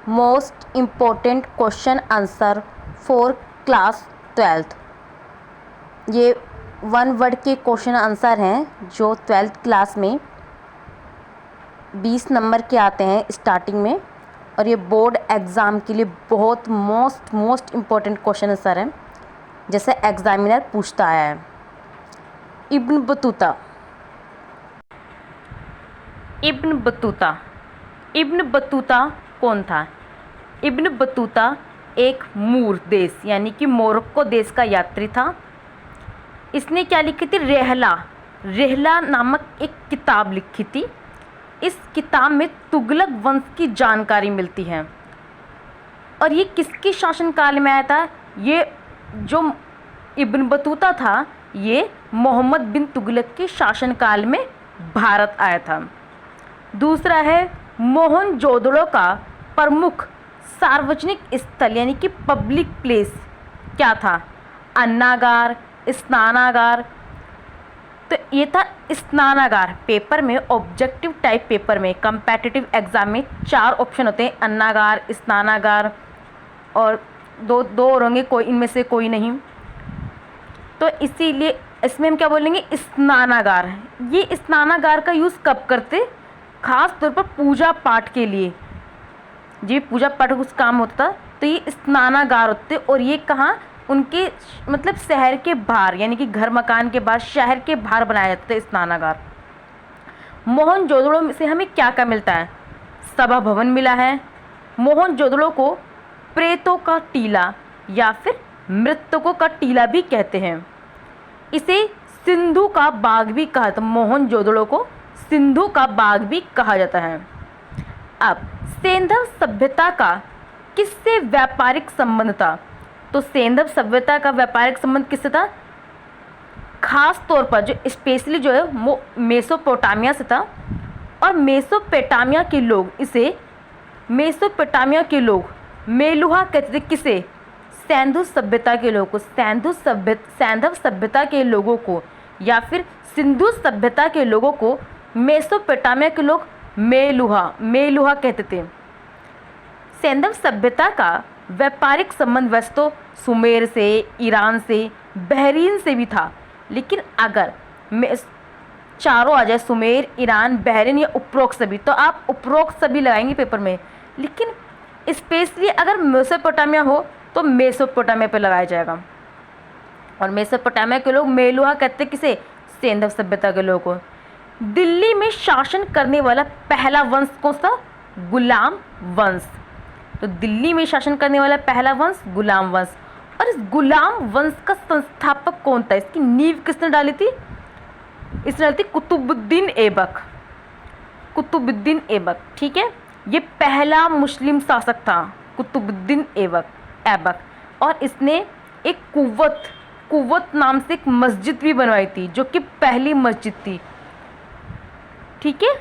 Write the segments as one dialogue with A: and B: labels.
A: Most important question answer for class 12th। ये 1 word के question answer हैं जो 12th क्लास में 20 नंबर के आते हैं स्टार्टिंग में, और ये बोर्ड एग्ज़ाम के लिए बहुत मोस्ट इम्पोर्टेंट क्वेश्चन आंसर हैं, जैसे एग्जामिनर पूछता आया है। Ibn Battuta. इब्न बतूता कौन था? इब्न बतूता एक मूर देश यानी कि मोरक्को देश का यात्री था। इसने क्या लिखी थी? रेहला नामक एक किताब लिखी थी। इस किताब में तुगलक वंश की जानकारी मिलती है। और ये किसके शासनकाल में आया था? ये जो इब्न बतूता था ये मोहम्मद बिन तुगलक के शासनकाल में भारत आया था। दूसरा है मोहनजोदड़ो का प्रमुख सार्वजनिक स्थल यानी कि पब्लिक प्लेस क्या था? अन्नागार, स्नानागार। तो ये था स्नानागार। पेपर में ऑब्जेक्टिव टाइप पेपर में कम्पैटिटिव एग्जाम में 4 ऑप्शन होते हैं, अन्नागार, स्नानागार और दो और होंगे, कोई इनमें से कोई नहीं। तो इसीलिए इसमें हम क्या बोलेंगे? स्नानागार। ये स्नानागार का यूज़ कब करते? खास तौर पर पूजा पाठ के लिए। जी पूजा पाठ कुछ काम होता तो ये स्नानागार होते। और ये कहाँ? उनके मतलब शहर के बाहर यानी कि घर मकान के बाहर, शहर के बाहर बनाया जाता है स्नानागार। मोहनजोदड़ो से हमें क्या क्या मिलता है? सभा भवन मिला है। मोहनजोदड़ो को प्रेतों का टीला या फिर मृतकों का टीला भी कहते हैं। इसे सिंधु का बाग भी कहा था। मोहनजोदड़ो को सिंधु का बाग भी कहा जाता है। अब सेंधव सभ्यता का किससे व्यापारिक संबंध था? तो सेंधव सभ्यता का व्यापारिक संबंध किससे था? खास तौर पर जो स्पेशली जो है वो मेसोपोटामिया से था। और मेसोपोटामिया के लोग मेलुहा कहते थे। किसे? सैंधव सभ्यता के लोगों को। सैंधव सभ्यता के लोगों को या फिर सिंधु सभ्यता के लोगों को मेसोपोटामिया के लोग मेलुहा कहते थे। सैंधव सभ्यता का व्यापारिक संबंध वैसे तो सुमेर से, ईरान से, बहरीन से भी था, लेकिन अगर चारों आ जाए, सुमेर, ईरान, बहरीन या उपरोक्त सभी, तो आप उपरोक्त सभी लगाएंगे पेपर में। लेकिन स्पेशली अगर मेसोपोटामिया हो तो मेसोपोटामिया पे लगाया जाएगा। और मेसोपोटामिया के लोग मेलुहा कहते किसे? सेंधव सभ्यता के लोगों को। दिल्ली में शासन करने वाला पहला वंश कौन सा? गुलाम वंश। तो दिल्ली में शासन करने वाला पहला वंश गुलाम वंश। और इस गुलाम वंश का संस्थापक कौन था? इसकी नींव किसने डाली थी? इसने डाली थी कुतुबुद्दीन ऐबक। ठीक है, ये पहला मुस्लिम शासक था कुतुबुद्दीन ऐबक। और इसने एक कुव्वत नाम से एक मस्जिद भी बनवाई थी, जो कि पहली मस्जिद थी। ठीक है,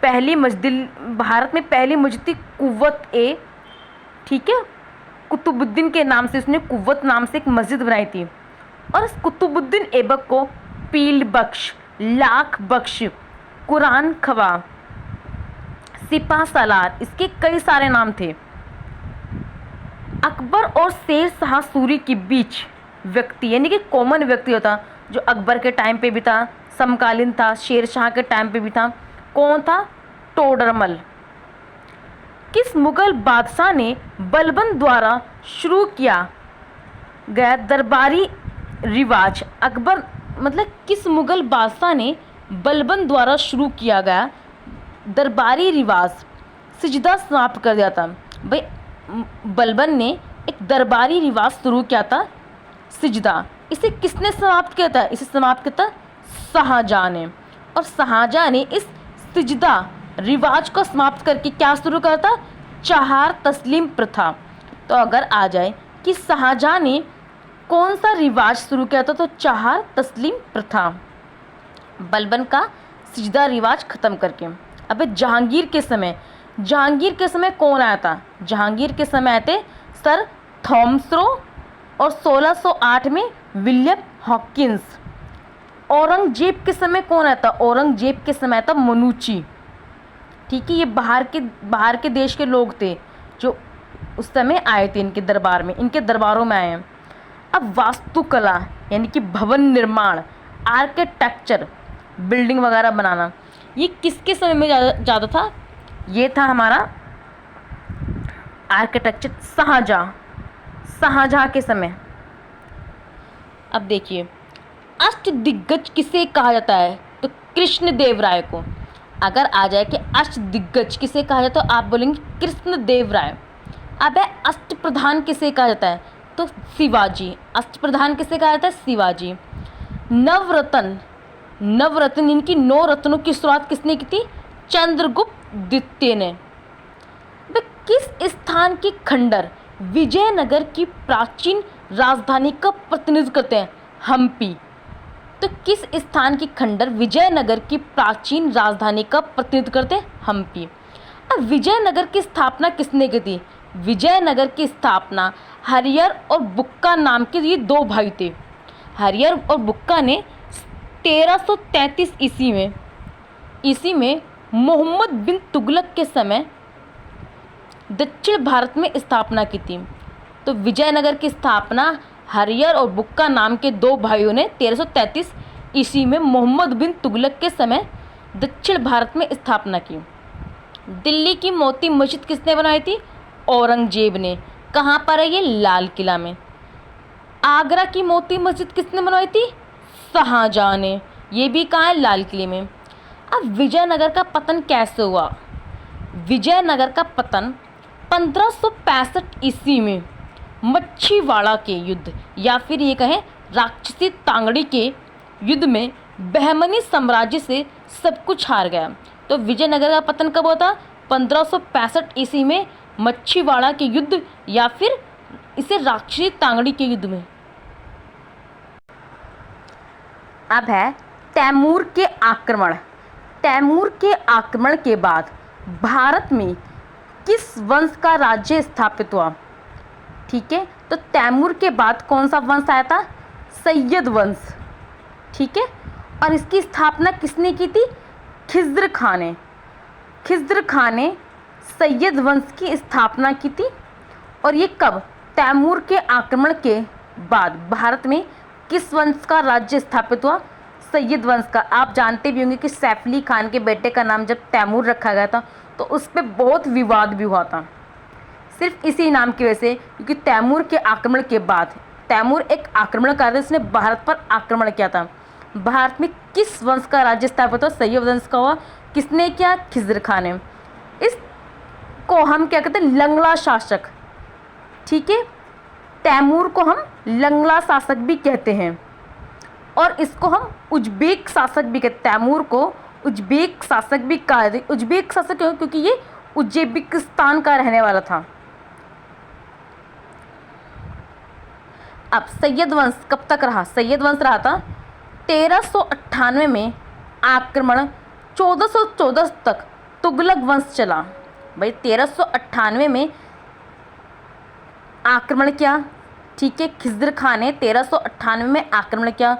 A: पहली मस्जिद भारत में पहली मस्जिद थी कुव्वत-ए। ठीक है, कुतुबुद्दीन के नाम से उसने कुव्वत नाम से एक मस्जिद बनाई थी। और इस कुतुबुद्दीन ऐबक को पील बख्श, लाख बख्श, कुरान खवा, सिपा सालार, इसके कई सारे नाम थे। अकबर और शेर शाह सूरी के बीच व्यक्ति यानी कि कॉमन व्यक्ति होता, जो अकबर के टाइम पे भी था, समकालीन था, शेर शाह के टाइम पे भी था। कौन था? टोडरमल। किस मुगल बादशाह ने बलबन द्वारा शुरू किया गया दरबारी रिवाज? अकबर मतलब किस मुगल बादशाह ने बलबन द्वारा शुरू किया गया दरबारी रिवाज सिजदा समाप्त कर दिया था? भाई बलबन ने एक दरबारी रिवाज शुरू किया था, सिजदा। इसे किसने समाप्त किया था? इसे समाप्त किया था शाहजहां ने। और शाहजहां ने इस सिजदा रिवाज को समाप्त करके क्या शुरू करा था? चहार तस्लीम प्रथा। तो अगर आ जाए कि शाहजहां ने कौन सा रिवाज शुरू किया था, तो चहार तस्लीम प्रथा, बलबन का सिजदा रिवाज खत्म करके। अब जहांगीर के समय कौन आया था? जहांगीर के समय आए थे सर थॉमस रो और 1608 में विलियम हॉकिंस। औरंगजेब के समय कौन आया था? औरंगजेब के समय था मनुची। ठीक है, ये बाहर के देश के लोग थे जो उस समय आए थे इनके दरबार में, इनके दरबारों में आए हैं। अब वास्तुकला यानी कि भवन निर्माण, आर्किटेक्चर, बिल्डिंग वगैरह बनाना, ये किसके समय में ज़्यादा था? ये था हमारा आर्किटेक्चर शाहजहाँ के समय। अब देखिए, अष्टदिग्गज किसे कहा जाता है? तो कृष्णदेव राय को। अगर आ जाए कि अष्टदिग्गज किसे कहा जाता है तो आप बोलेंगे कृष्णदेव राय। अब है अष्टप्रधान किसे कहा जाता है? तो शिवाजी। अष्टप्रधान किसे कहा जाता है? शिवाजी। नवरत्न इनकी 9 रत्नों की शुरुआत किसने की थी? चंद्रगुप्त द्वितीय ने। वे किस स्थान की खंडर विजयनगर की प्राचीन राजधानी का प्रतिनिधित्व करते हैं? हम्पी। तो किस स्थान की खंडर विजयनगर की प्राचीन राजधानी का प्रतिनिधित्व करते हैं? हम्पी। अब विजयनगर की स्थापना किसने की थी? विजयनगर की स्थापना हरियर और बुक्का नाम के ये 2 भाई थे। हरियर और बुक्का ने 1333 ईस्वी में मोहम्मद बिन तुगलक के समय दक्षिण भारत में स्थापना की थी। तो विजयनगर की स्थापना हरियर और बुक्का नाम के 2 भाइयों ने 1333 ईस्वी में मोहम्मद बिन तुगलक के समय दक्षिण भारत में स्थापना की। दिल्ली की मोती मस्जिद किसने बनाई थी? औरंगजेब ने। कहाँ पर है ये? लाल किला में। आगरा की मोती मस्जिद किसने बनवाई थी? शाहजहाँ ने। ये भी कहाँ है? लाल किले में। अब विजयनगर का पतन कैसे हुआ? विजयनगर का पतन 1565 ईस्वी में मच्छीवाड़ा के युद्ध या फिर ये कहें राक्षसी तांगड़ी के युद्ध में बहमनी साम्राज्य से सब कुछ हार गया। तो विजयनगर का पतन कब होता? 1565 ईस्वी में मच्छीवाड़ा के युद्ध या फिर इसे राक्षसी तांगड़ी के युद्ध में। अब है तैमूर के आक्रमण। तैमूर के आक्रमण के बाद भारत में किस वंश का राज्य स्थापित हुआ? ठीक है, तो तैमूर के बाद कौन सा वंश आया था? सैयद वंश। ठीक है, और इसकी स्थापना किसने की थी? खिज़्र खां ने। खिज़्र खां ने सैयद वंश की स्थापना की थी। और ये कब? तैमूर के आक्रमण के बाद भारत में किस वंश का राज्य स्थापित हुआ? सैयद वंश का। आप जानते भी होंगे कि सैफ अली खान के बेटे का नाम जब तैमूर रखा गया था तो उस पर बहुत विवाद भी हुआ था, सिर्फ इसी नाम की वजह से, क्योंकि तैमूर के आक्रमण के बाद तैमूर एक आक्रमणकारी था, उसने भारत पर आक्रमण किया था। भारत में किस वंश का राज्य स्थापित हुआ? सैयद वंश का हुआ। किसने किया? खिज़्र खां ने। इसको हम क्या कहते हैं? लंगड़ा शासक। ठीक है, तैमूर को हम लंगड़ा शासक भी कहते हैं और इसको हम उज्बेक शासक भी कहते हैं। तैमूर को उज्बेक शासक भी कहा जाता है। उज्बेक शासक क्यों? क्योंकि ये उज्बेकिस्तान का रहने वाला था। अब सैयद वंश कब तक रहा? सैयद वंश रहा था 1398 में आक्रमण 1414 तक तुगलक वंश चला। भाई 1398 में आक्रमण किया। ठीक है, खिज़्र खां ने 1398 में आक्रमण किया,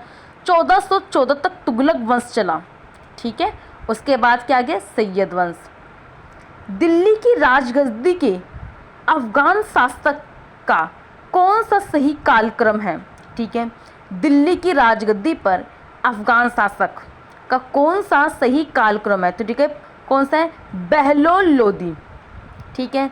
A: 1414 तक तुगलक वंश चला। ठीक है, उसके बाद क्या आ गया? सैयद वंश। दिल्ली की राजगद्दी के अफगान शासक का कौन सा सही कालक्रम है? ठीक है, दिल्ली की राजगद्दी पर अफगान शासक का कौन सा सही कालक्रम है? तो ठीक है, कौन सा है? बहलोल लोदी। ठीक है,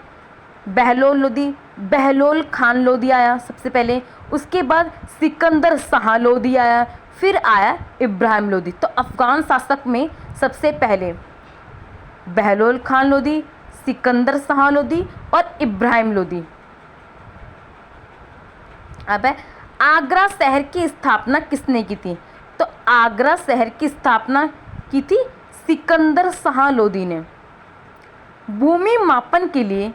A: बहलोल लोदी, बहलोल खान लोदी आया सबसे पहले, उसके बाद सिकंदर शाह लोदी आया, फिर आया इब्राहिम लोदी। तो अफगान शासक में सबसे पहले बहलोल खान लोदी, सिकंदर शाह लोदी और इब्राहिम लोदी। अब है आगरा शहर की स्थापना किसने की थी? तो आगरा शहर की स्थापना की थी सिकंदर शाह लोदी ने। भूमि मापन के लिए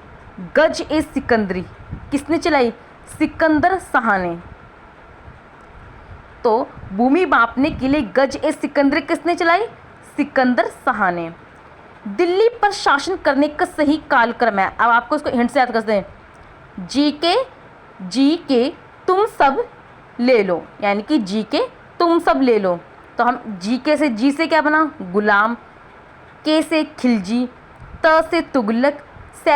A: गज ए सिकंदरी किसने चलाई? सिकंदर शाह ने। तो भूमि मापने के लिए गज ए सिकंदरी किसने चलाई? सिकंदर शाह ने। दिल्ली पर शासन करने का सही कालक्रम है। अब आपको इसको हिंट से याद करते हैं। जी के तुम सब ले लो, यानी कि जी के तुम सब ले लो। तो हम जी से क्या बना? गुलाम, के से खिलजी, त से तुगलक,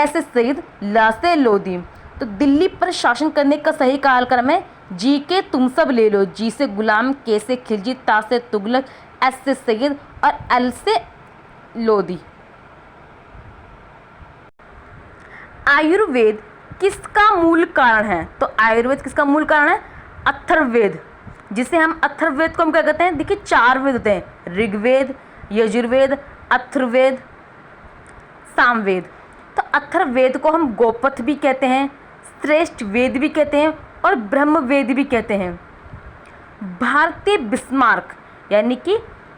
A: से सईद, ला से लोधी। तो दिल्ली पर शासन करने का सही कालक्रम है जी के तुम सब ले लो, जी से गुलाम, के से खिलजी, ता से तुगलक, एस से सईद और एल से लोधी। आयुर्वेद किसका मूल कारण है? तो आयुर्वेद किसका मूल कारण है? अथर्ववेद, जिसे हम अथर्ववेद को हम क्या कहते हैं? देखिए 4 वेद होते हैं, ऋग्वेद, यजुर्वेद, अथर्ववेद, सामवेद। तो अथर्ववेद को हम गोपथ भी कहते हैं, श्रेष्ठ वेद भी कहते हैं और ब्रह्मवेद भी कहते हैं। भारतीय बिस्मार्क यानी कि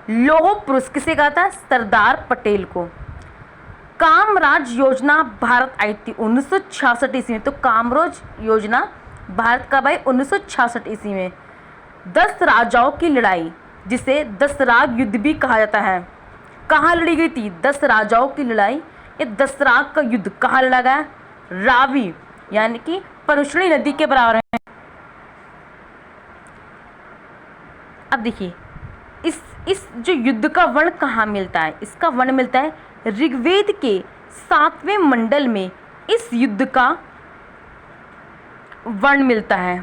A: लौह पुरुष किसे कहा था? सरदार पटेल को। कामराज योजना भारत आई थी 1966 ईस्वी में। तो कामराज योजना भारत कब आई? 1966 ईस्वी में। 10 राजाओं की लड़ाई, जिसे 10 राग युद्ध भी कहा जाता है, कहाँ लड़ी गई थी? 10 राजाओं की लड़ाई, ये 10 राग का युद्ध कहाँ लड़ा गया? रावी यानी कि परशुनी नदी के बराबर है। अब देखिए इस जो युद्ध का वर्ण कहाँ मिलता है? इसका वर्ण मिलता है ऋग्वेद के 7वें मंडल में। इस युद्ध का वर्ण मिलता है,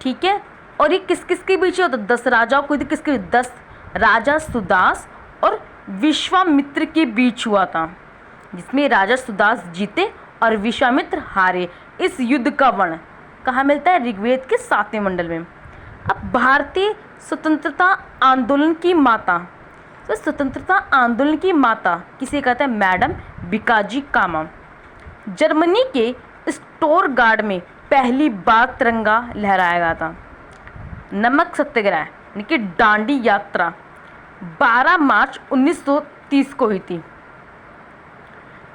A: ठीक है। और ये किस किस के बीच होता है? 10 राजाओं को, किसके? 10 राजा सुदास और विश्वामित्र के बीच हुआ था, जिसमें राजा सुदास जीते और विश्वामित्र हारे। इस युद्ध का वर्ण कहाँ मिलता है? ऋग्वेद के 7वें मंडल में। अब भारतीय स्वतंत्रता आंदोलन की माता, तो स्वतंत्रता आंदोलन की माता किसे कहते हैं? मैडम भिकाजी कामा। जर्मनी के स्टोरगार्ड में पहली बार तिरंगा लहराया गया था। नमक सत्याग्रह यानी कि दांडी यात्रा 12 मार्च 1930 को हुई थी,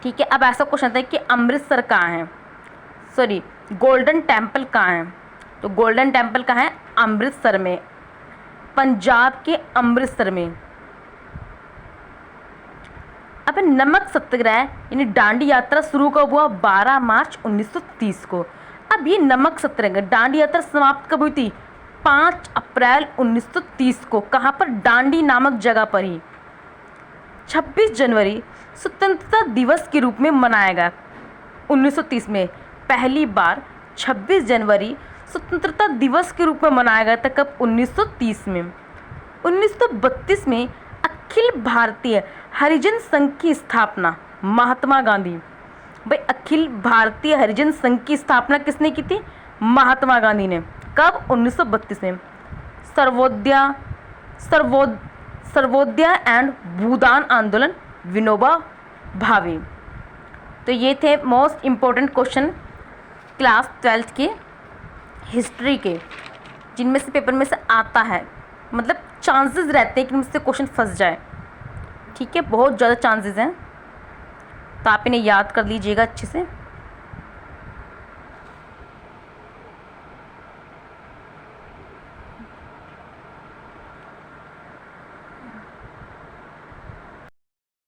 A: ठीक है। अब ऐसा क्वेश्चन आता है कि अमृतसर कहाँ है? सॉरी, गोल्डन टेम्पल कहाँ है? तो गोल्डन टेम्पल कहाँ है? अमृतसर में, पंजाब के अमृतसर में। अब नमक सत्याग्रह यानी दांडी यात्रा शुरू कब हुआ? 12 मार्च 1930 को। अब ये नमक सत्याग्रह दांडी यात्रा समाप्त कब हुई थी? 5 अप्रैल 1930 को। कहाँ पर? दांडी नामक जगह पर ही। 26 जनवरी स्वतंत्रता दिवस के रूप में मनाया गया 1930 में। पहली बार 26 जनवरी स्वतंत्रता दिवस के रूप में मनाया गया था। कब? 1930 में। 1932 में अखिल भारतीय हरिजन संघ की स्थापना महात्मा गांधी। भाई अखिल भारतीय हरिजन संघ की स्थापना किसने की थी? महात्मा गांधी ने। कब? 1932 में। सर्वोदय एंड भूदान आंदोलन विनोबा भावे। तो ये थे most important question class 12th के हिस्ट्री के, जिनमें से पेपर में से आता है, मतलब चांसेस रहते हैं कि मुझसे क्वेश्चन फंस जाए, ठीक है। बहुत ज़्यादा चांसेस हैं, तो आप इन्हें याद कर लीजिएगा अच्छे से।